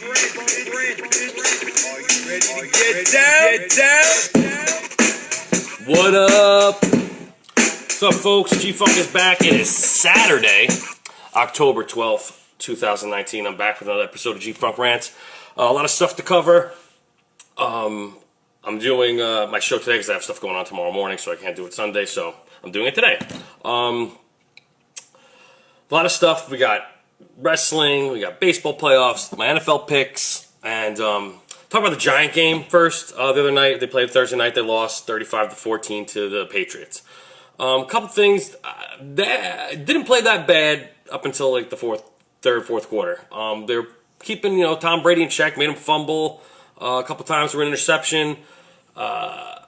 What up? What's up, folks? G-Funk is back. It is Saturday, October 12th, 2019. I'm back with another episode of G-Funk Rants. A lot of stuff to cover. I'm doing my show today because I have stuff going on tomorrow morning, so I can't do it Sunday, so I'm doing it today. A lot of stuff. We got wrestling, we got baseball playoffs, my NFL picks, and talk about the Giant game first. The other night, they played Thursday night. They lost 35-14 to the Patriots. A couple things. They didn't play that bad up until like the fourth quarter. They're keeping Tom Brady in check. Made him fumble a couple times for an interception. A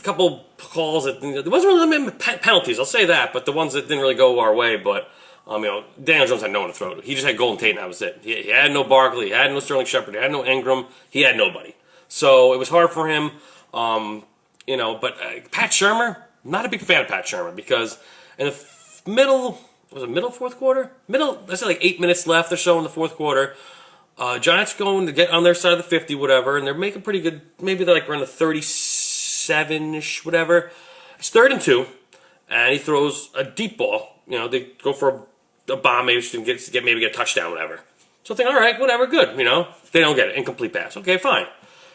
couple calls that there wasn't really many penalties. I'll say that, but the ones that didn't really go our way. But Daniel Jones had no one to throw to. He just had Golden Tate, and that was it. He had no Barkley. He had no Sterling Shepard. He had no Ingram. He had nobody. So it was hard for him. But Pat Shurmur, not a big fan of Pat Shurmur because in the middle fourth quarter? Let's say like 8 minutes left or so in the fourth quarter. Giants going to get on their side of the 50, whatever, and they're making pretty good. Maybe they're like around the 37-ish, whatever. It's 3rd and 2, and he throws a deep ball. They go for a bomb, maybe get a touchdown, whatever. So I think, all right, whatever, good. They don't get it, incomplete pass. Okay, fine.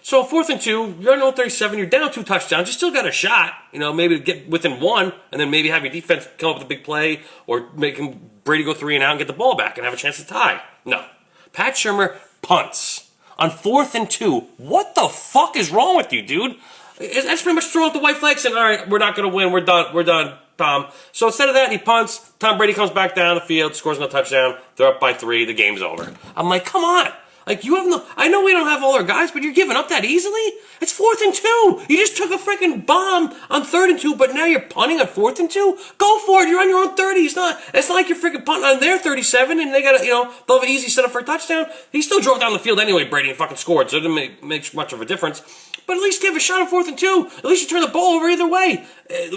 So 4th and 2, you're on 37, you're down 2 touchdowns, you still got a shot. Maybe get within 1, and then maybe have your defense come up with a big play, or make Brady go 3 and out and get the ball back and have a chance to tie. No. Pat Shurmur punts on 4th and 2. What the fuck is wrong with you, dude? That's pretty much throwing out the white flag saying, all right, we're not going to win. We're done, Tom. So instead of that, he punts. Tom Brady comes back down the field, scores no touchdown. They're up by 3. The game's over. I'm like, come on. Like, you have no... I know we don't have all our guys, but you're giving up that easily? It's 4th and 2. You just took a freaking bomb on 3rd and 2, but now you're punting on 4th and 2? Go for it. You're on your own 30. It's not like you're freaking punting on their 37, and they got they'll have an easy setup for a touchdown. He still drove down the field anyway, Brady, and fucking scored, so it didn't make much of a difference. But at least give a shot on 4th and 2. At least you turn the ball over either way.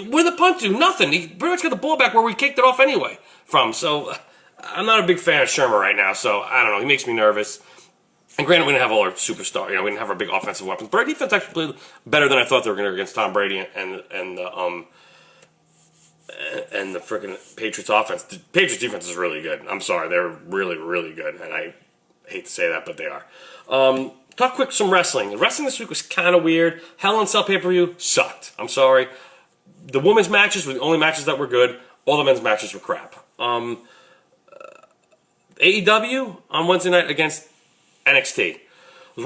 Where the punt do? Nothing. He pretty much got the ball back where we kicked it off anyway from. So I'm not a big fan of Shurmur right now, so I don't know. He makes me nervous. And granted, we didn't have all our superstars. We didn't have our big offensive weapons. But our defense actually played better than I thought they were going to against Tom Brady and the freaking Patriots offense. The Patriots defense is really good. I'm sorry, they're really, really good, and I hate to say that, but they are. Talk quick some wrestling. The wrestling this week was kind of weird. Hell in Cell pay-per-view sucked. I'm sorry. The women's matches were the only matches that were good. All the men's matches were crap. AEW on Wednesday night against NXT. I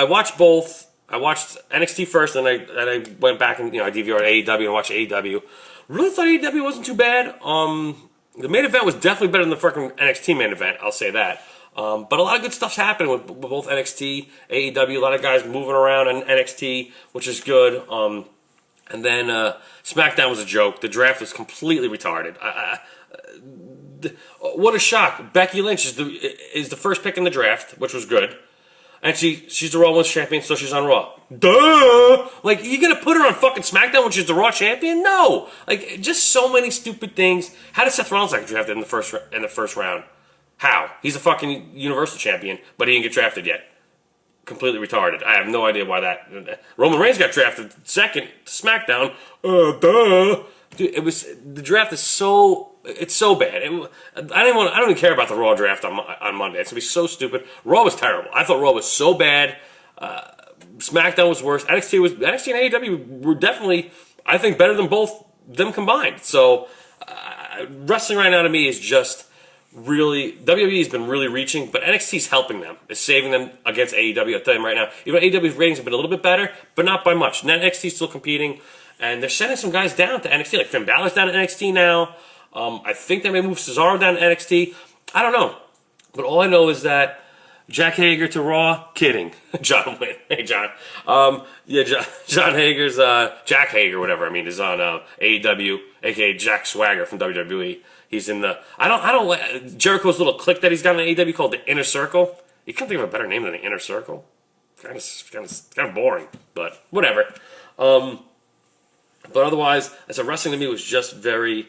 watched both. I watched NXT first, and I went back and I DVR'd AEW and watched AEW. Really thought AEW wasn't too bad. The main event was definitely better than the freaking NXT main event. I'll say that. But a lot of good stuff's happening with both NXT, AEW. A lot of guys moving around in NXT, which is good. And then SmackDown was a joke. The draft was completely retarded. What a shock! Becky Lynch is the first pick in the draft, which was good, and she's the Raw Women's Champion, so she's on Raw. Duh! Like, you gonna put her on fucking SmackDown when she's the Raw Champion? No! Like, just so many stupid things. How did Seth Rollins get drafted in the first round? How? He's a fucking Universal Champion, but he didn't get drafted yet. Completely retarded. I have no idea why that. Roman Reigns got drafted second to SmackDown. Duh! Dude, the draft is so. It's so bad. I don't even care about the Raw draft on Monday. It's gonna be so stupid. Raw was terrible. I thought Raw was so bad. SmackDown was worse. NXT and AEW were definitely, I think, better than both them combined. So wrestling right now to me is just really, WWE has been really reaching, but NXT's helping them. It's saving them against AEW. I'll tell you right now. Even AEW's ratings have been a little bit better, but not by much. And NXT's still competing, and they're sending some guys down to NXT. Like Finn Balor's down to NXT now. I think they may move Cesaro down to NXT. I don't know. But all I know is that Jack Hager to Raw, kidding. John Wynn. Hey, John. John Hager's, Jack Hager, whatever, is on AEW, a.k.a. Jack Swagger from WWE. He's in the, I don't like, Jericho's little clique that he's got in AEW called the Inner Circle. You can't think of a better name than the Inner Circle. Kind of boring, but whatever. But otherwise, as a wrestling to me was just very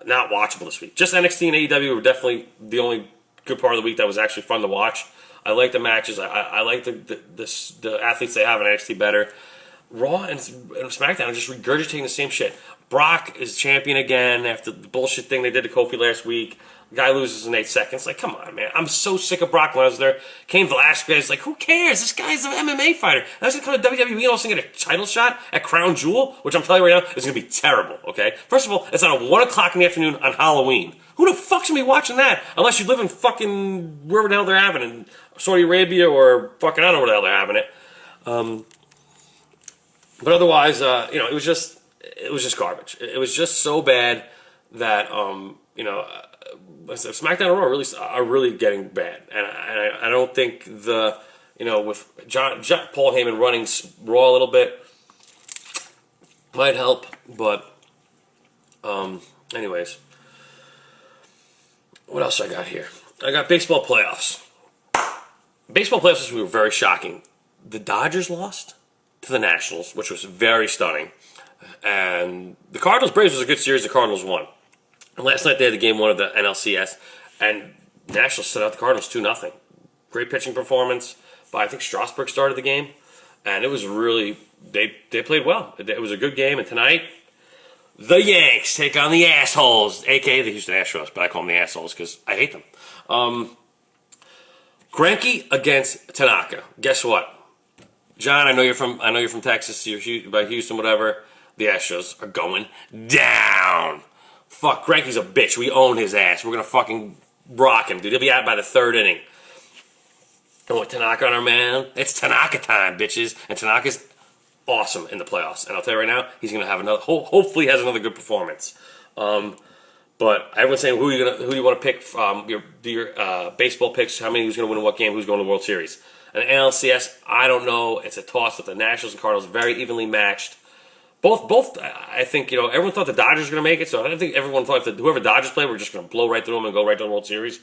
not watchable this week. Just NXT and AEW were definitely the only good part of the week that was actually fun to watch. I like the matches. I like the athletes they have in NXT better. Raw and SmackDown are just regurgitating the same shit. Brock is champion again after the bullshit thing they did to Kofi last week. The guy loses in 8 seconds. Like, come on, man. I'm so sick of Brock Lesnar. Cain Velasquez, like, who cares? This guy's an MMA fighter. That's going to come to WWE and also get a title shot at Crown Jewel, which I'm telling you right now is going to be terrible, okay? First of all, it's on 1 o'clock in the afternoon on Halloween. Who the fuck's going to be watching that? Unless you live in fucking wherever the hell they're having it, in Saudi Arabia or fucking, I don't know where the hell they're having it. But otherwise, it was just garbage. It was just so bad that, SmackDown and Raw are really getting bad. And I don't think with Paul Heyman running Raw a little bit might help. But, anyways, what else I got here? I got baseball playoffs. Baseball playoffs were very shocking. The Dodgers lost to the Nationals, which was very stunning. And the Cardinals-Braves was a good series. The Cardinals won. And last night they had the game 1 of the NLCS, and Nationals set out the Cardinals 2-0. Great pitching performance by, I think, Strasburg started the game. And it was really, they played well. It was a good game. And tonight, the Yanks take on the assholes, a.k.a. the Houston Astros, but I call them the assholes because I hate them. Greinke against Tanaka. Guess what? John, I know you're from Texas. You're by Houston, whatever. The Astros are going down. Fuck, Greinke's a bitch. We own his ass. We're gonna fucking rock him, dude. He'll be out by the 3rd inning. And with Tanaka on our man, it's Tanaka time, bitches. And Tanaka's awesome in the playoffs. And I'll tell you right now, he's gonna have another. Hopefully, has another good performance. But everyone's saying who you want to pick from your baseball picks. How many who's gonna win what game? Who's going to the World Series? And NLCS, I don't know. It's a toss with the Nationals and Cardinals, very evenly matched. Both. I think everyone thought the Dodgers were going to make it, so I don't think everyone thought that whoever Dodgers played were just going to blow right through them and go right to the World Series.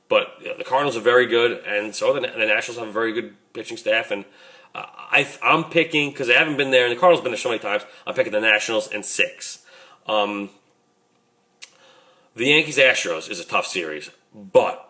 But the Cardinals are very good, and so the Nationals have a very good pitching staff. And I'm picking because they haven't been there, and the Cardinals have been there so many times. I'm picking the Nationals in 6. The Yankees Astros is a tough series, but.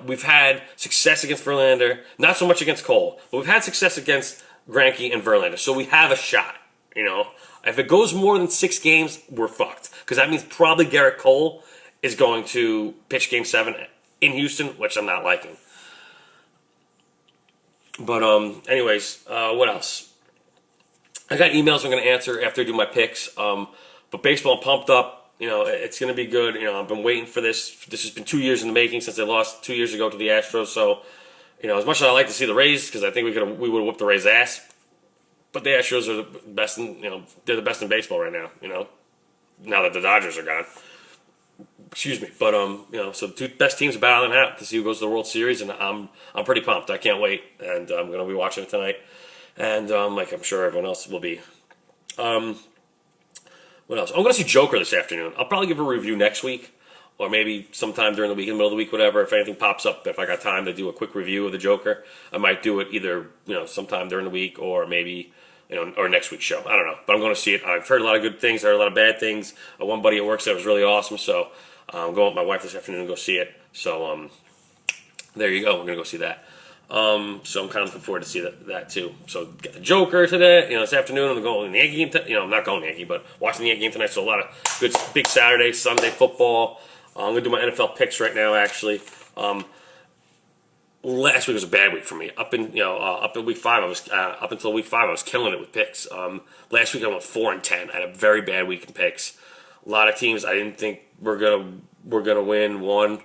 We've had success against Verlander, not so much against Cole, but we've had success against Greinke and Verlander, so we have a shot. If it goes more than 6 games, we're fucked, because that means probably Garrett Cole is going to pitch Game 7 in Houston, which I'm not liking. But anyways, what else? I got emails I'm going to answer after I do my picks. But baseball, I'm pumped up. It's going to be good. I've been waiting for this. This has been 2 years in the making since they lost 2 years ago to the Astros. So, as much as I like to see the Rays, because I think we would have whooped the Rays' ass, but the Astros are the best. They're the best in baseball right now. Now that the Dodgers are gone. Excuse me, but so the 2 best teams are battling out to see who goes to the World Series, and I'm pretty pumped. I can't wait, and I'm going to be watching it tonight, and like I'm sure everyone else will be. What else? I'm going to see Joker this afternoon. I'll probably give a review next week, or maybe sometime during the week, in the middle of the week, whatever. If anything pops up, if I got time to do a quick review of the Joker, I might do it either sometime during the week or maybe or next week's show. I don't know, but I'm going to see it. I've heard a lot of good things. I heard a lot of bad things. One buddy at work said it was really awesome, so I'm going with my wife this afternoon to go see it. So there you go. We're going to go see that. So I'm kind of looking forward to see that too. So get the Joker today, this afternoon. I'm going to the Yankee game. I'm not going to Yankee, but watching the Yankee game tonight. So a lot of good, big Saturday, Sunday football. I'm going to do my NFL picks right now. Actually, last week was a bad week for me. Up in week 5, I was up until week 5, I was killing it with picks. Last week I went 4-10. I had a very bad week in picks. A lot of teams I didn't think were gonna win won.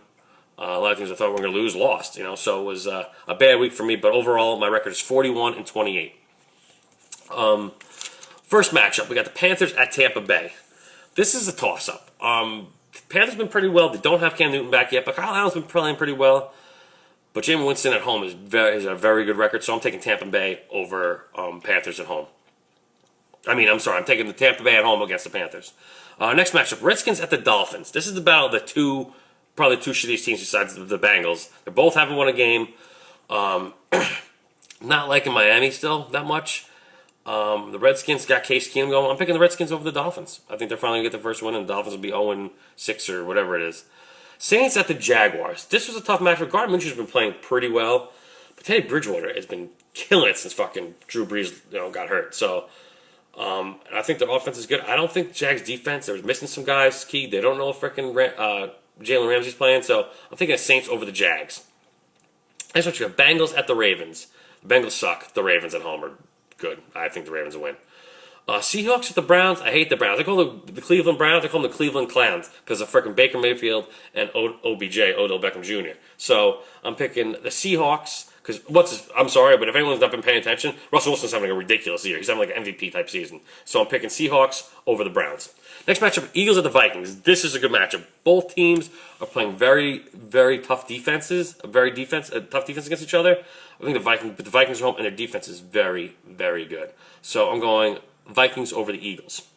A lot of teams I thought were going to lose lost, so it was a bad week for me. But overall, my record is 41-28. First matchup, we got the Panthers at Tampa Bay. This is a toss-up. Panthers been pretty well. They don't have Cam Newton back yet, but Kyle Allen's been playing pretty well. But Jameis Winston at home is a very good record, so I'm taking Tampa Bay over Panthers at home. I'm taking the Tampa Bay at home against the Panthers. Next matchup, Redskins at the Dolphins. This is about probably the 2 shittiest teams besides the Bengals. They both haven't won a game. Not liking Miami still that much. The Redskins got Case Keenum going. I'm picking the Redskins over the Dolphins. I think they're finally going to get the first win, and the Dolphins will be 0-6 or whatever it is. Saints at the Jaguars. This was a tough match. Gardner Minshew's been playing pretty well, but Teddy Bridgewater has been killing it since fucking Drew Brees got hurt. So I think their offense is good. I don't think Jags defense, they're missing some guys key. They don't know if freaking Jalen Ramsey's playing, so I'm thinking of Saints over the Jags. Next one, you have Bengals at the Ravens. The Bengals suck. The Ravens at home are good. I think the Ravens will win. Seahawks at the Browns. I hate the Browns. I call them the Cleveland Browns. I call them the Cleveland Clowns because of freaking Baker Mayfield and OBJ, Odell Beckham Jr. So I'm picking the Seahawks because I'm sorry, but if anyone's not been paying attention, Russell Wilson's having a ridiculous year. He's having like an MVP type season. So I'm picking Seahawks over the Browns. Next matchup, Eagles at the Vikings. This is a good matchup. Both teams are playing very, very tough defenses. Tough defense against each other. I think the Vikings are home and their defense is very, very good. So I'm going Vikings over the Eagles.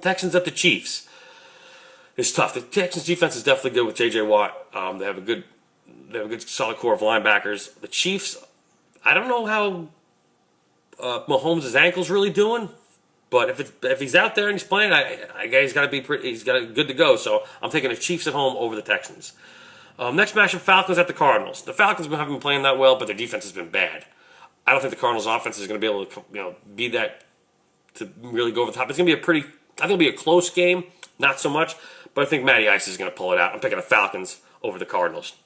Texans at the Chiefs. It's tough. The Texans defense is definitely good with J.J. Watt. They have a good solid core of linebackers. The Chiefs, I don't know how Mahomes' ankle's really doing, but if he's out there and he's playing, I guess he's got to good to go. So I'm taking the Chiefs at home over the Texans. Next matchup, Falcons at the Cardinals. The Falcons haven't been playing that well, but their defense has been bad. I don't think the Cardinals' offense is going to be able to be that to really go over the top. It's going to be I think it'll be a close game, not so much, but I think Matty Ice is going to pull it out. I'm picking the Falcons over the Cardinals.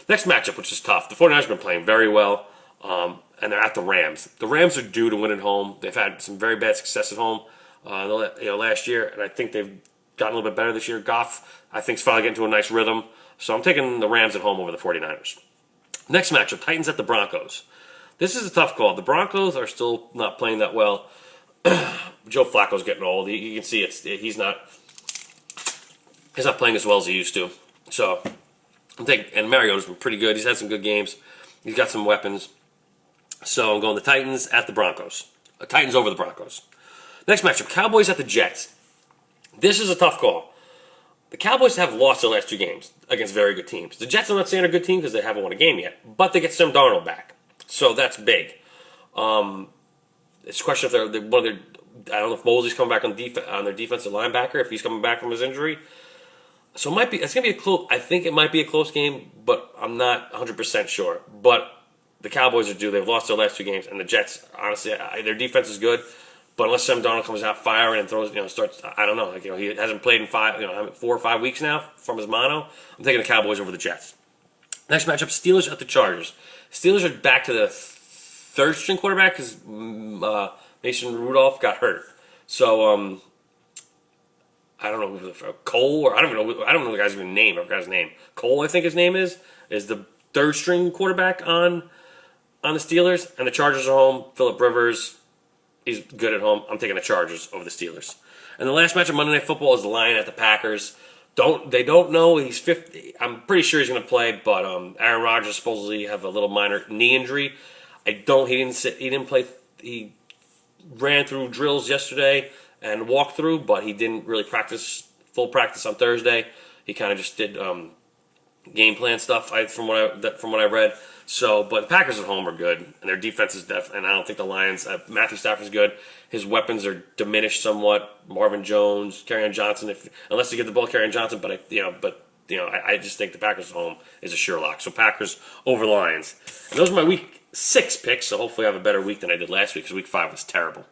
Next matchup, which is tough. The 49ers have been playing very well, and they're at the Rams. The Rams are due to win at home. They've had some very bad success at home last year, and I think they've gotten a little bit better this year. Goff, I think, is finally getting to a nice rhythm. So I'm taking the Rams at home over the 49ers. Next matchup, Titans at the Broncos. This is a tough call. The Broncos are still not playing that well. Joe Flacco's getting old. You can see he's not playing as well as he used to. So I'm thinking, and Mariota's been pretty good. He's had some good games. He's got some weapons. So I'm going the Titans at the Broncos. Titans over the Broncos. Next matchup, Cowboys at the Jets. This is a tough call. The Cowboys have lost their last two games against very good teams. The Jets, I'm not saying are a good team because they haven't won a game yet, but they get Sam Darnold back. So that's big. It's a question if I don't know if Mosley's coming back on their defensive linebacker, if he's coming back from his injury. So it's going to be a close, I think it might be a close game, but I'm not 100% sure. But the Cowboys are due. They've lost their last two games, and the Jets, honestly, their defense is good. But unless Sam Darnold comes out firing and throws, starts, I don't know. He hasn't played in 4 or 5 weeks now from his mono. I'm taking the Cowboys over the Jets. Next matchup, Steelers at the Chargers. Steelers are back to the third string quarterback because Mason Rudolph got hurt. So I don't know Cole or I don't know the guy's even name. I forgot his name. Cole, I think his name is the third string quarterback on the Steelers, and the Chargers are home. Phillip Rivers, he's good at home. I'm taking the Chargers over the Steelers. And the last match of Monday Night Football is the Lions at the Packers. They don't know he's 50. I'm pretty sure he's going to play, but Aaron Rodgers supposedly have a little minor knee injury. He didn't play. He ran through drills yesterday and walked through, but he didn't really full practice on Thursday. He kind of just did game plan stuff from what I read. So, but the Packers at home are good, and their defense is and I don't think the Lions. Matthew Stafford's good. His weapons are diminished somewhat. Marvin Jones, Kerryon Johnson, unless they get the ball, Kerryon Johnson. But I just think the Packers at home is a sure lock. So Packers over the Lions. And those are my week 6 picks. So hopefully I have a better week than I did last week because week 5 was terrible.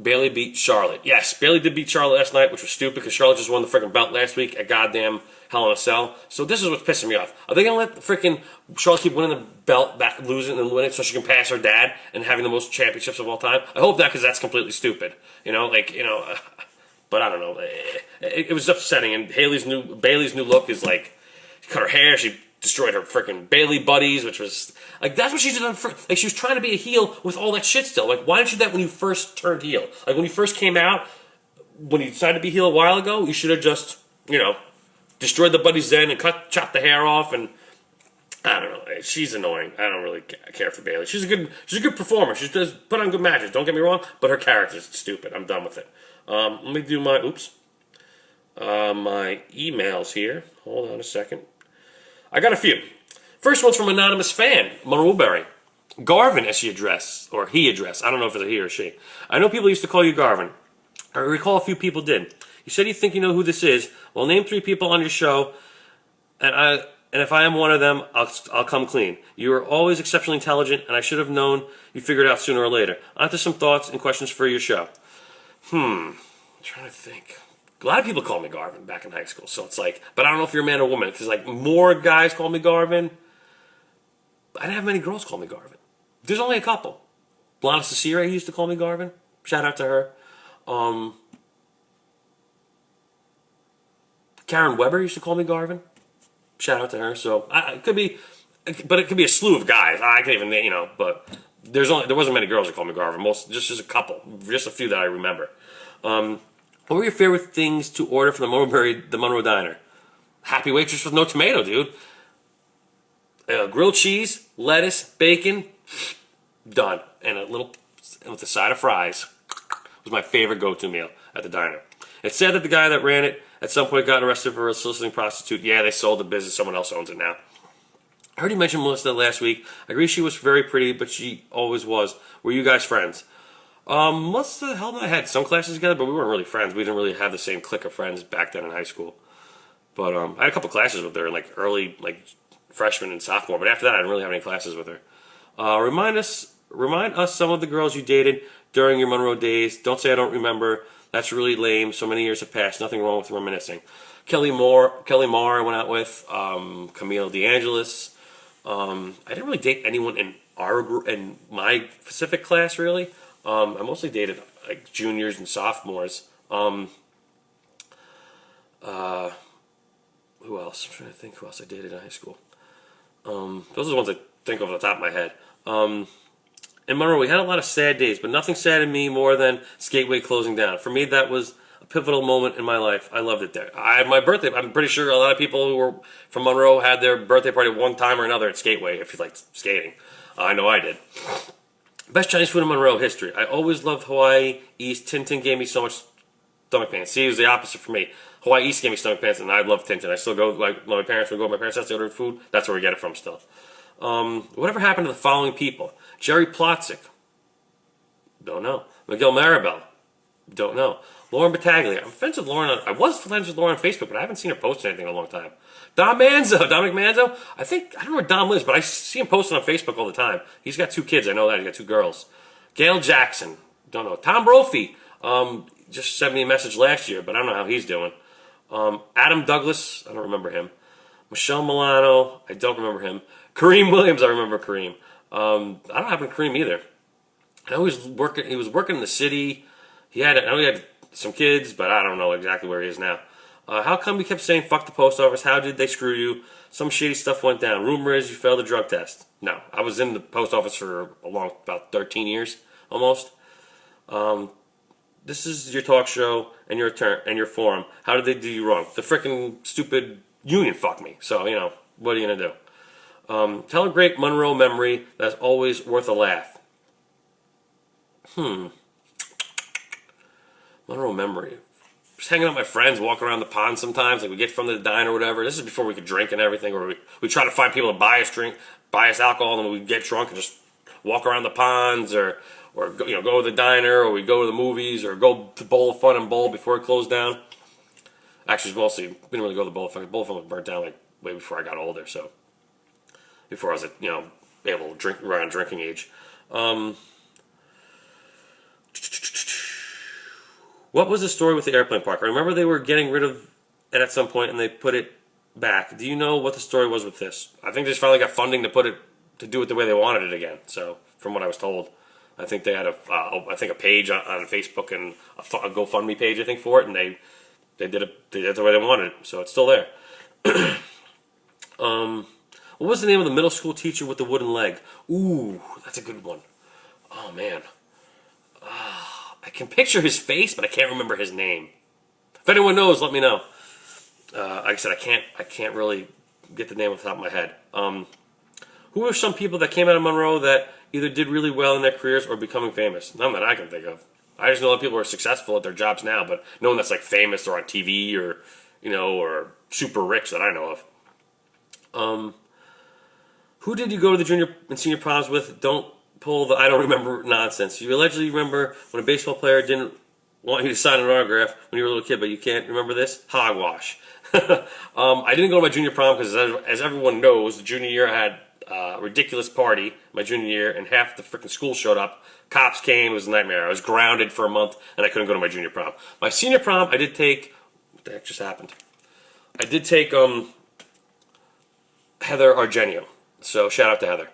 Bailey beat Charlotte. Yes, Bailey did beat Charlotte last night, which was stupid because Charlotte just won the freaking belt last week at goddamn Hell in a Cell. So this is what's pissing me off. Are they going to let the freaking Charlotte keep winning the belt, back, losing and winning so she can pass her dad and having the most championships of all time? I hope not because that's completely stupid. But I don't know. It was upsetting. And Bailey's new look is like, she cut her hair, she destroyed her freaking Bailey buddies, which was like that's what she did like she was trying to be a heel with all that shit still. Like why didn't you do that when you first turned heel? Like when you first came out, when you decided to be heel a while ago, you should have just destroyed the buddies then and chopped the hair off. And I don't know, she's annoying. I don't really care for Bailey. She's a good performer. She does put on good matches. Don't get me wrong, but her character's stupid. I'm done with it. Let me do my my emails here. Hold on a second. I got a few. First one's from anonymous fan, Monroeberry. Garvin, as he addressed. I don't know if it's a he or she. I know people used to call you Garvin. I recall a few people did. You said you think you know who this is. Well, name 3 people on your show, and if I am one of them, I'll come clean. You are always exceptionally intelligent, and I should have known you figured it out sooner or later. On to some thoughts and questions for your show. I'm trying to think. A lot of people call me Garvin back in high school, so it's like, but I don't know if you're a man or woman, because like more guys call me Garvin. I didn't have many girls call me Garvin. There's only a couple. Blana Cecire used to call me Garvin. Shout out to her. Karen Weber used to call me Garvin. Shout out to her. So it could be, but it could be a slew of guys. I can't even, but there wasn't many girls that called me Garvin. Just a couple, just a few that I remember. What were your favorite things to order from the Monroe Diner? Happy waitress with no tomato, dude. Grilled cheese, lettuce, bacon, done, and with a side of fries. Was my favorite go-to meal at the diner. It's sad that the guy that ran it at some point got arrested for soliciting prostitute. Yeah, they sold the business. Someone else owns it now. I heard you mention Melissa last week. I agree she was very pretty, but she always was. Were you guys friends? Melissa Held and I had some classes together, but we weren't really friends. We didn't really have the same clique of friends back then in high school. But I had a couple classes with her, like early, like freshman and sophomore. But after that, I didn't really have any classes with her. Remind us some of the girls you dated during your Monroe days. Don't say I don't remember. That's really lame. So many years have passed. Nothing wrong with reminiscing. Kelly Marr I went out with. Camille DeAngelis. I didn't really date anyone in my Pacific class, really. I mostly dated like juniors and sophomores. Who else? I'm trying to think who else I dated in high school. Those are the ones I think of off the top of my head. In Monroe, we had a lot of sad days, but nothing saddened me more than Skateway closing down. For me, that was a pivotal moment in my life. I loved it there. I had my birthday. I'm pretty sure a lot of people who were from Monroe had their birthday party one time or another at Skateway, if you liked skating. I know I did. Best Chinese food in Monroe history. I always loved Hawaii East. Tintin gave me so much stomach pain. See, it was the opposite for me. Hawaii East gave me stomach pains, and I love Tintin. I still go, like, when my parents would go to my parents' house to order food, that's where we get it from still. Whatever happened to the following people? Jerry Plotzik. Don't know. Miguel Maribel. Don't know. Lauren Battaglia. I'm friends with Lauren. I was friends with Lauren on Facebook, but I haven't seen her post anything in a long time. Dominic Manzo. I don't know where Dom lives, but I see him posting on Facebook all the time. He's got 2 kids. I know that. He's got 2 girls. Gail Jackson. Don't know. Tom Brophy. Just sent me a message last year, but I don't know how he's doing. Adam Douglas. I don't remember him. Michelle Milano. I don't remember him. Kareem Williams. I remember Kareem. I don't have Kareem either. I know he was working in the city. I know he had some kids, but I don't know exactly where he is now. How come you kept saying fuck the post office? How did they screw you? Some shady stuff went down. Rumor is you failed the drug test. No, I was in the post office for about 13 years, almost. This is your talk show and your forum. How did they do you wrong? The frickin' stupid union fucked me. So, what are you going to do? Tell a great Monroe memory that's always worth a laugh. Monroe memory. Just hanging out with my friends, walking around the pond sometimes. Like we get from the diner or whatever. This is before we could drink and everything. Or we try to find people to buy us alcohol, and we get drunk and just walk around the ponds, or go to the diner, or we go to the movies, or go to Bowl of Fun and bowl before it closed down. Actually, mostly we didn't really go to the Bowl of Fun. Bowl of Fun was burnt down like way before I got older. So before I was able to drink around drinking age. What was the story with the airplane park? I remember they were getting rid of it at some point and they put it back. Do you know what the story was with this? I think they just finally got funding to do it the way they wanted it again. So, from what I was told, I think they had a page on Facebook and a GoFundMe page, I think, for it, and they did it the way they wanted it. So it's still there. What was the name of the middle school teacher with the wooden leg? Ooh, that's a good one. Oh man. I can picture his face, but I can't remember his name. If anyone knows, let me know. Like I said, I can't really get the name off the top of my head. Who are some people that came out of Monroe that either did really well in their careers or becoming famous? None that I can think of. I just know that people are successful at their jobs now, but no one that's like famous or on TV or or super rich that I know of. Who did you go to the junior and senior proms with? Don't pull the I don't remember nonsense. You allegedly remember when a baseball player didn't want you to sign an autograph when you were a little kid, but you can't remember this? Hogwash. I didn't go to my junior prom because, as everyone knows, the junior year I had a ridiculous party my junior year, and half the freaking school showed up. Cops came. It was a nightmare. I was grounded for a month, and I couldn't go to my junior prom. My senior prom, I did take... What the heck just happened? I did take Heather Argenio. So shout out to Heather.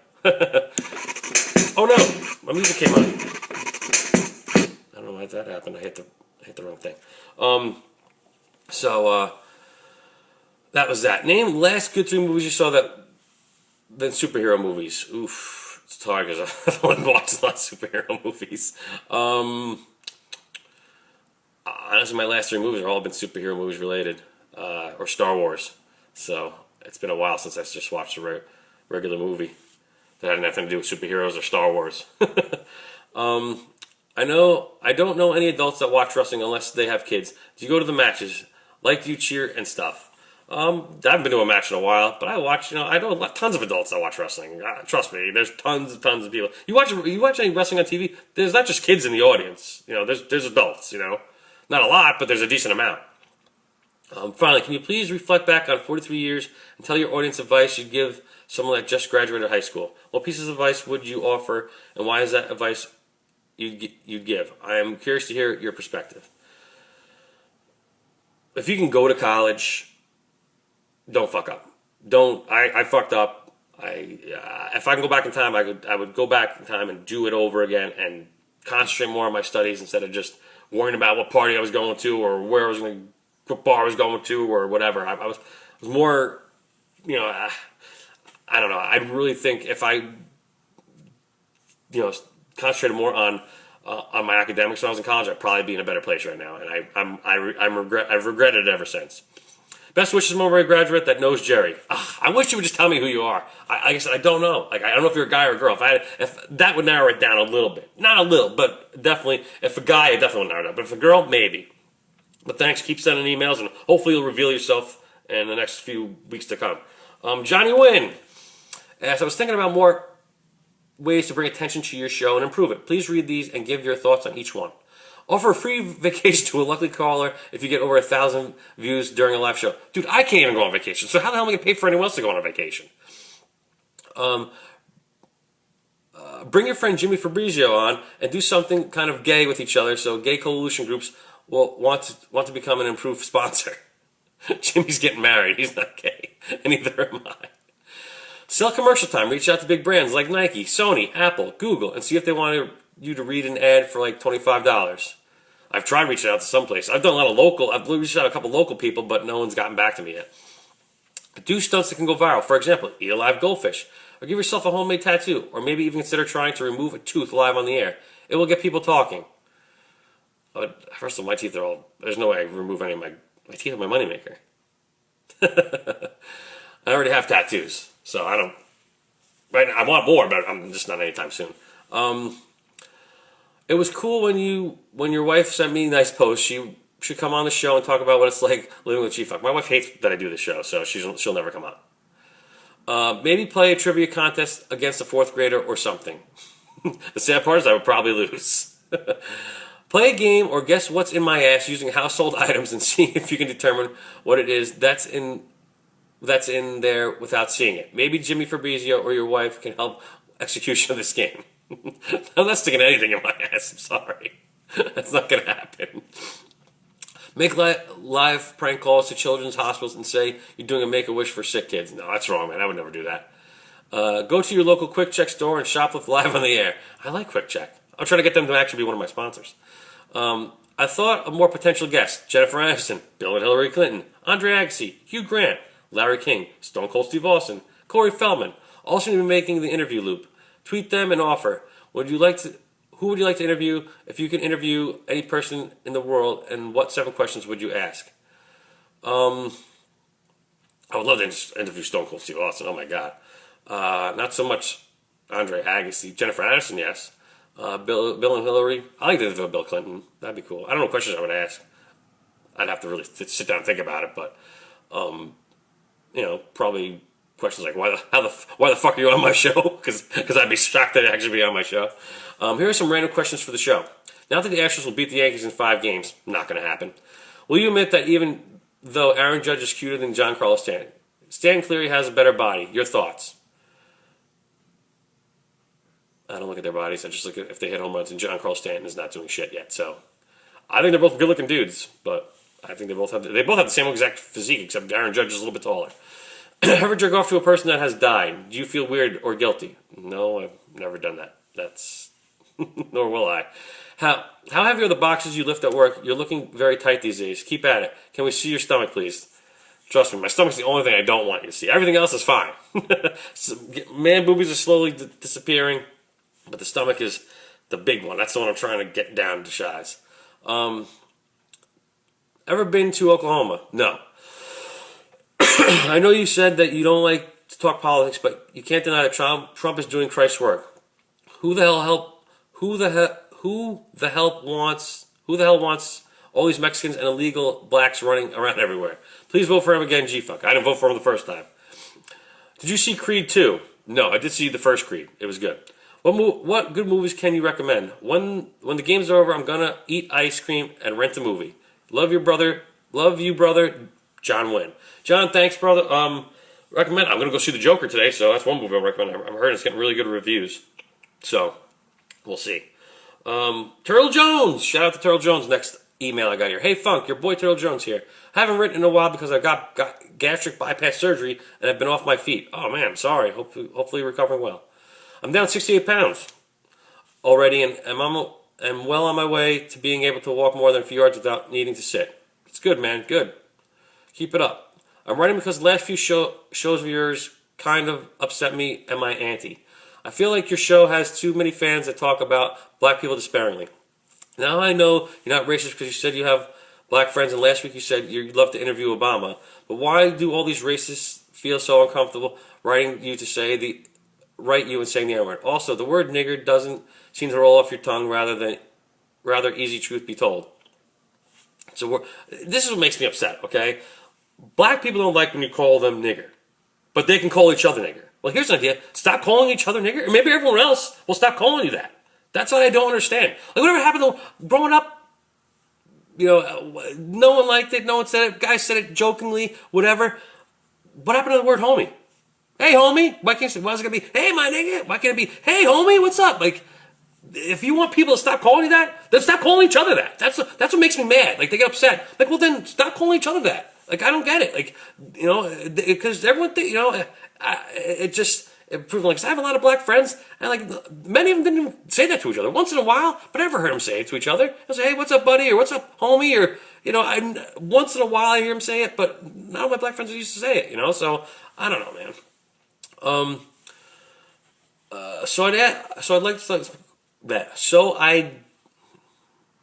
Oh no, my music came on. I don't know why that happened. I hit the wrong thing. That was that. Name the last good 3 movies you saw than superhero movies. Oof, it's hard because I've only watched a lot of superhero movies. Honestly, my last 3 movies have all been superhero movies related, or Star Wars. So it's been a while since I just watched a regular movie that had nothing to do with superheroes or Star Wars. I don't know any adults that watch wrestling unless they have kids. Do you go to the matches? Like, do you cheer and stuff? I haven't been to a match in a while, but I watch. I know tons of adults that watch wrestling. Trust me, there's tons of people. You watch any wrestling on TV? There's not just kids in the audience. There's adults. Not a lot, but there's a decent amount. Finally, can you please reflect back on 43 years and tell your audience advice you'd give someone that just graduated high school? What pieces of advice would you offer, and why is that advice you'd give? I am curious to hear your perspective. If you can go to college, don't fuck up. I fucked up. If I can go back in time, I would go back in time and do it over again and concentrate more on my studies instead of just worrying about what party I was going to or what bar I was going to or whatever. I was more, I don't know. I really think if I, concentrated more on my academics when I was in college, I'd probably be in a better place right now. And I've regretted it ever since. Best wishes, Mulberry graduate that knows Jerry. I wish you would just tell me who you are. I guess I don't know. I don't know if you're a guy or a girl. If that would narrow it down a little bit. Not a little, but definitely. If a guy, it definitely would narrow it down. But if a girl, maybe. But thanks. Keep sending emails, and hopefully you'll reveal yourself in the next few weeks to come. Johnny Wynn. As I was thinking about more ways to bring attention to your show and improve it, please read these and give your thoughts on each one. Offer a free vacation to a lucky caller if you get over 1,000 views during a live show. Dude, I can't even go on vacation, so how the hell am I going to pay for anyone else to go on a vacation? Bring your friend Jimmy Fabrizio on and do something kind of gay with each other so gay coalition groups will want to become an improved sponsor. Jimmy's getting married. He's not gay, and neither am I. Sell commercial time. Reach out to big brands like Nike, Sony, Apple, Google, and see if they want you to read an ad for like $25. I've tried reaching out to some place. I've done a lot of local. I've reached out to a couple local people, but no one's gotten back to me yet. Do stunts that can go viral. For example, eat a live goldfish, or give yourself a homemade tattoo, or maybe even consider trying to remove a tooth live on the air. It will get people talking. First of all, my teeth are all... There's no way I remove any of my teeth are my moneymaker. I already have tattoos, so I don't... Right now, I want more, but I'm just not anytime soon. It was cool when your wife sent me nice posts. She should come on the show and talk about what it's like living with G-Funk. My wife hates that I do this show, so she'll never come on. Maybe play a trivia contest against a 4th grader or something. The sad part is I would probably lose. Play a game or guess what's in my ass using household items and see if you can determine what it is that's in there without seeing it. Maybe Jimmy Fabrizio or your wife can help execution of this game. I'm not sticking anything in my ass. I'm sorry. That's not going to happen. Make live prank calls to children's hospitals and say you're doing a Make-A-Wish for sick kids. No, that's wrong, man. I would never do that. Go to your local Quick Check store and shoplift live on the air. I like Quick Check. I'm trying to get them to actually be one of my sponsors. I thought of more potential guests. Jennifer Aniston, Bill and Hillary Clinton, Andre Agassi, Hugh Grant, Larry King, Stone Cold Steve Austin, Corey Feldman. All seem to be making the interview loop. Tweet them and offer. Who would you like to interview if you can interview any person in the world, and what 7 questions would you ask? I would love to interview Stone Cold Steve Austin. Oh my God. Not so much Andre Agassi. Jennifer Aniston, yes. Bill and Hillary. I like to interview Bill Clinton. That'd be cool. I don't know what questions I would ask. I'd have to really sit down and think about it, but probably questions like why the fuck are you on my show? Because I'd be shocked that I'd actually be on my show. Here are some random questions for the show. Now that the Astros will beat the Yankees in 5 games, not going to happen. Will you admit that even though Aaron Judge is cuter than Giancarlo Stanton, Stanton clearly has a better body? Your thoughts? I don't look at their bodies. I just look at if they hit home runs, and Giancarlo Stanton is not doing shit yet. So I think they're both good-looking dudes, but I think they both have the same exact physique, except Aaron Judge is a little bit taller. Ever jerk off to a person that has died? Do you feel weird or guilty? No, I've never done that. That's nor will I. How heavy are the boxes you lift at work? You're looking very tight these days. Keep at it. Can we see your stomach, please? Trust me, my stomach's the only thing I don't want you to see. Everything else is fine. Man boobies are slowly disappearing, but the stomach is the big one. That's the one I'm trying to get down to size. Ever been to Oklahoma? No. I know you said that you don't like to talk politics, but you can't deny that Trump is doing Christ's work. Who the hell wants all these Mexicans and illegal blacks running around everywhere? Please vote for him again, G-Funk. I didn't vote for him the first time. Did you see Creed 2? No, I did see the first Creed. It was good. What good movies can you recommend? When the game's over, I'm gonna eat ice cream and rent a movie. Love you, brother. John Wynn. John, thanks, brother. Recommend. I'm gonna go see The Joker today, so that's one movie I'll recommend. I'm heard it's getting really good reviews, so we'll see. Turtle Jones. Shout out to Turtle Jones. Next email I got here. Hey, Funk, your boy Turtle Jones here. I haven't written in a while because I got gastric bypass surgery and I've been off my feet. Oh man, I'm sorry. Hopefully you're recovering well. I'm down 68 pounds already, and I'm well on my way to being able to walk more than a few yards without needing to sit. It's good, man. Good. Keep it up. I'm writing because the last few shows of yours kind of upset me and my auntie. I feel like your show has too many fans that talk about black people disparagingly. Now I know you're not racist because you said you have black friends, and last week you said you'd love to interview Obama. But why do all these racists feel so uncomfortable writing you and saying the N-word? Also, the word nigger doesn't seem to roll off your tongue rather easy, truth be told. So this is what makes me upset, okay? Black people don't like when you call them nigger, but they can call each other nigger. Well, here's an idea. Stop calling each other nigger, and maybe everyone else will stop calling you that. That's what I don't understand. Like, whatever happened to growing up, no one liked it, no one said it, guys said it jokingly, whatever. What happened to the word homie? Hey, homie. Why is it going to be, hey, my nigga? Why can't it be, hey, homie, what's up? Like, if you want people to stop calling you that, then stop calling each other that. That's what makes me mad. Like, they get upset. Like, well, then stop calling each other that. Like, I don't get it. Like, because everyone it proved, like, 'cause I have a lot of black friends, and, like, many of them didn't even say that to each other. Once in a while, but I never heard them say it to each other. They'll say, hey, what's up, buddy? Or what's up, homie? Or, once in a while I hear them say it, but none of my black friends used to say it, so I don't know, man. So I'd like to that. So I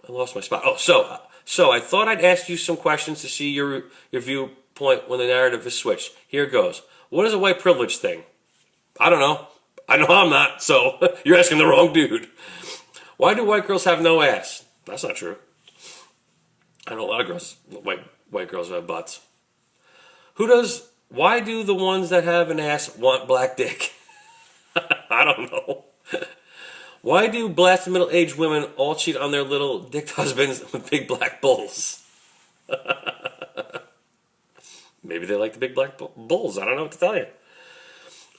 lost my spot. Oh, so I thought I'd ask you some questions to see your viewpoint when the narrative is switched. Here it goes. What is a white privilege thing? I don't know. I know I'm not, so you're asking the wrong dude. Why do white girls have no ass? That's not true. I know a lot of girls, white girls who have butts. Why do the ones that have an ass want black dick? I don't know. Why do blasted middle-aged women all cheat on their little dick husbands with big black bulls? Maybe they like the big black bulls. I don't know what to tell you.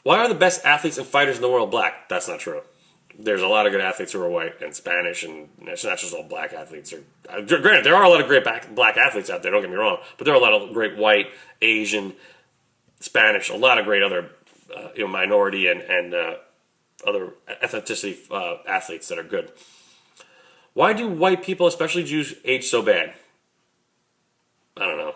Why are the best athletes and fighters in the world black? That's not true. There's a lot of good athletes who are white and Spanish, and it's not just all black athletes. Granted, there are a lot of great black athletes out there, don't get me wrong, but there are a lot of great white, Asian, Spanish, a lot of great other minority and other ethnicity athletes that are good. Why do white people, especially Jews, age so bad? I don't know.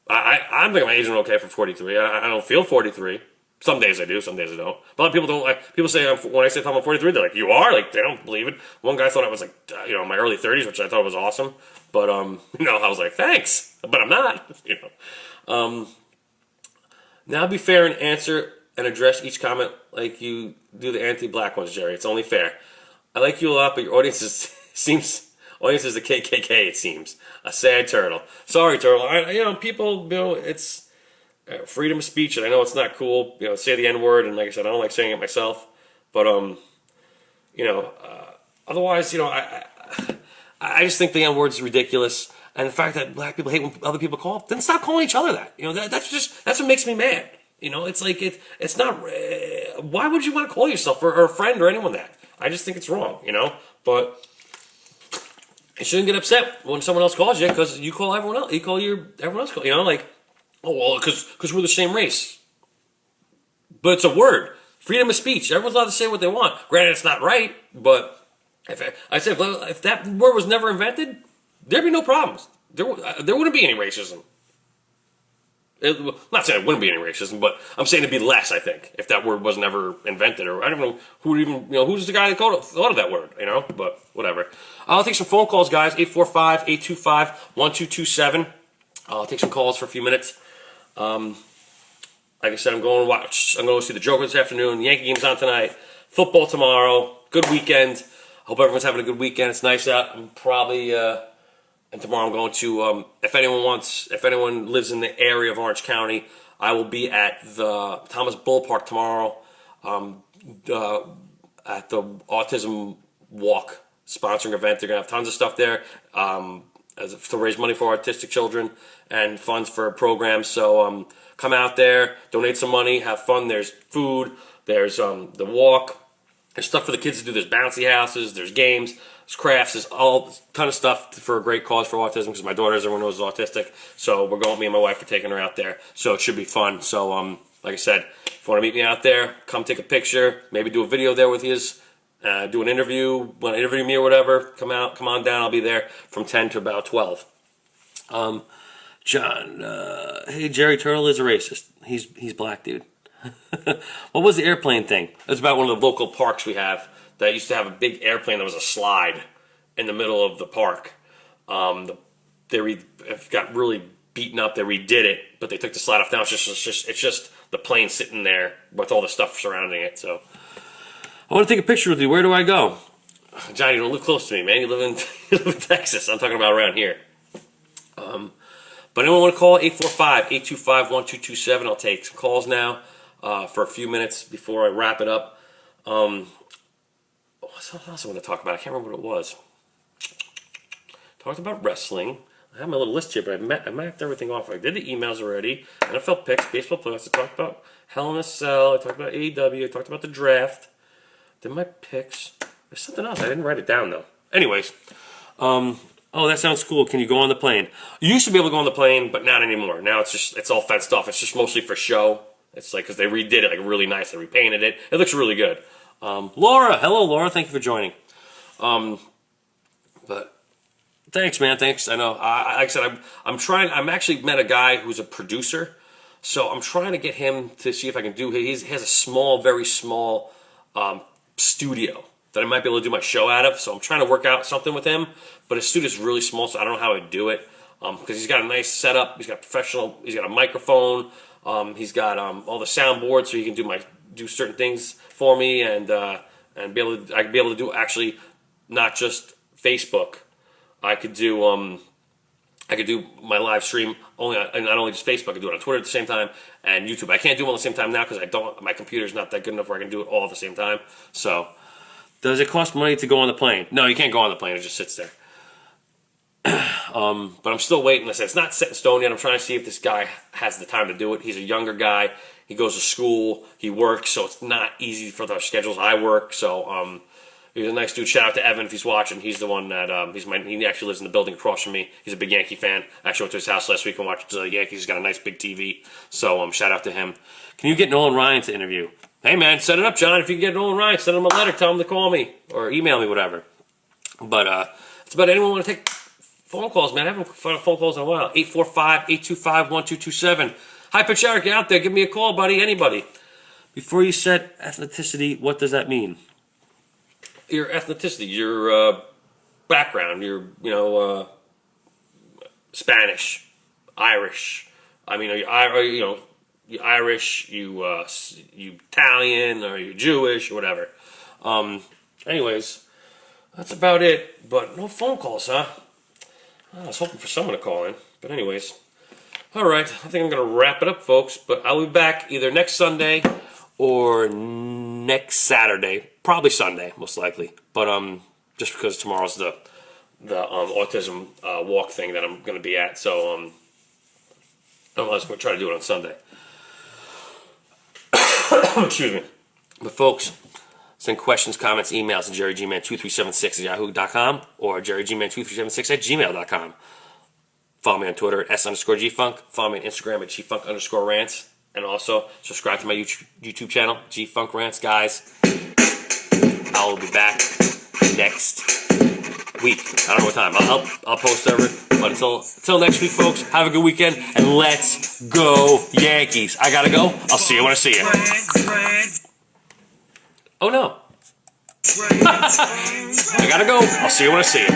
I'm thinking I'm aging okay for 43. I don't feel 43. Some days I do, some days I don't. But a lot of people don't like. People say when I say I'm 43, they're like, "You are?" Like they don't believe it. One guy thought I was like, in my early 30s, which I thought was awesome. But I was like, "Thanks," but I'm not. Now be fair and answer and address each comment like you do the anti-black ones, Jerry. It's only fair. I like you a lot, but your audience is the KKK. It seems a sad turtle. Sorry, turtle. People. It's freedom of speech, and I know it's not cool. Say the N-word, and like I said, I don't like saying it myself. But Otherwise, I just think the N word is ridiculous, and the fact that black people hate when other people call, then stop calling each other that. That's what makes me mad. It's like it's not. Why would you want to call yourself or a friend or anyone that? I just think it's wrong. But you shouldn't get upset when someone else calls you because you call everyone else. You call everyone else. Like, oh well, because we're the same race. But it's a word. Freedom of speech. Everyone's allowed to say what they want. Granted, it's not right, but if that word was never invented, there'd be no problems. There wouldn't be any racism. Not saying it wouldn't be any racism, but I'm saying it'd be less, I think, if that word was never invented. Or I don't know who's the guy that thought of that word, but whatever. I'll take some phone calls, guys. 845-825-1227. I'll take some calls for a few minutes. Like I said, I'm going to see the Joker this afternoon. The Yankee game's on tonight. Football tomorrow. Good weekend. Hope everyone's having a good weekend. It's nice out. I'm probably, and tomorrow I'm going to, if anyone lives in the area of Orange County, I will be at the Thomas Ballpark tomorrow at the Autism Walk sponsoring event. They're going to have tons of stuff there to raise money for autistic children and funds for programs. So come out there, donate some money, have fun. There's food, there's the walk. There's stuff for the kids to do. There's bouncy houses. There's games. There's crafts. There's a ton of stuff for a great cause for autism because my daughter, as everyone knows, is autistic. So we're going. Me and my wife are taking her out there. So it should be fun. So like I said, if you want to meet me out there, come take a picture. Maybe do a video there with you. Do an interview. Want to interview me or whatever? Come on down. I'll be there from 10 to about 12. John, hey, Jerry Turtle is a racist. He's black, dude. What was the airplane thing? It was about one of the local parks we have that used to have a big airplane that was a slide in the middle of the park. They got really beaten up. They redid it, but they took the slide off. Now it's just the plane sitting there with all the stuff surrounding it. So I want to take a picture with you. Where do I go? Johnny, you don't live close to me, man. You live in Texas. I'm talking about around here. But anyone want to call? 845-825-1227. I'll take some calls now. For a few minutes before I wrap it up. What else I want to talk about? I can't remember what it was. Talked about wrestling. I have my little list here, but I mapped everything off. I did the emails already. NFL picks, baseball playoffs. I talked about Hell in a Cell. I talked about AEW. I talked about the draft. Did my picks. There's something else. I didn't write it down, though. Anyways. Oh, that sounds cool. Can you go on the plane? You used to be able to go on the plane, but not anymore. Now it's all fenced off. It's just mostly for show. It's like because they redid it like really nice. They repainted it. It looks really good. Laura, hello, Laura. Thank you for joining. But thanks, man. Thanks. I know. Like I said, I'm trying. I'm actually met a guy who's a producer, so I'm trying to get him to see if I can do. He has a small, very small studio that I might be able to do my show out of. So I'm trying to work out something with him. But his studio's really small, so I don't know how I'd do it. Because he's got a nice setup. He's got professional. He's got a microphone. He's got all the soundboards, so he can do certain things for me, and I can be able to do actually not just Facebook. I could do my live stream not only just Facebook. I could do it on Twitter at the same time and YouTube. I can't do them all at the same time now because my computer's not that good enough where I can do it all at the same time. So, does it cost money to go on the plane? No, you can't go on the plane. It just sits there. But I'm still waiting. Listen, it's not set in stone yet. I'm trying to see if this guy has the time to do it. He's a younger guy. He goes to school. He works, so it's not easy for the schedules I work. So he's a nice dude. Shout out to Evan if he's watching. He's the one that he actually lives in the building across from me. He's a big Yankee fan. I actually went to his house last week and watched the Yankees. He's got a nice big TV. So shout out to him. Can you get Nolan Ryan to interview? Hey man, set it up, John. If you can get Nolan Ryan, send him a letter. Tell him to call me or email me, whatever. But it's about anyone want to take phone calls, man. I haven't phone calls in a while. 845-825-1227. Hi, Pitch Eric, you out there? Give me a call, buddy. Anybody. Before you said ethnicity, what does that mean? Your ethnicity, your background, your Spanish, Irish. I mean, you're Irish, you Italian, or you're Jewish, or whatever. Anyways, that's about it. But no phone calls, huh? I was hoping for someone to call in. But anyways, all right. I think I'm going to wrap it up, folks. But I'll be back either next Sunday or next Saturday. Probably Sunday, most likely. But just because tomorrow's the autism walk thing that I'm going to be at. So I was going to try to do it on Sunday. Excuse me. But folks, send questions, comments, emails to jerrygman2376@yahoo.com or jerrygman2376@gmail.com. Follow me on Twitter at s_gfunk. Follow me on Instagram at gfunk_rants. And also, subscribe to my YouTube channel, G-Funk Rants. Guys, I will be back next week. I don't know what time. I'll post over. But until next week, folks, have a good weekend. And let's go Yankees. I gotta go. I'll see you when I see you. Oh, no. I gotta go. I'll see you when I see you.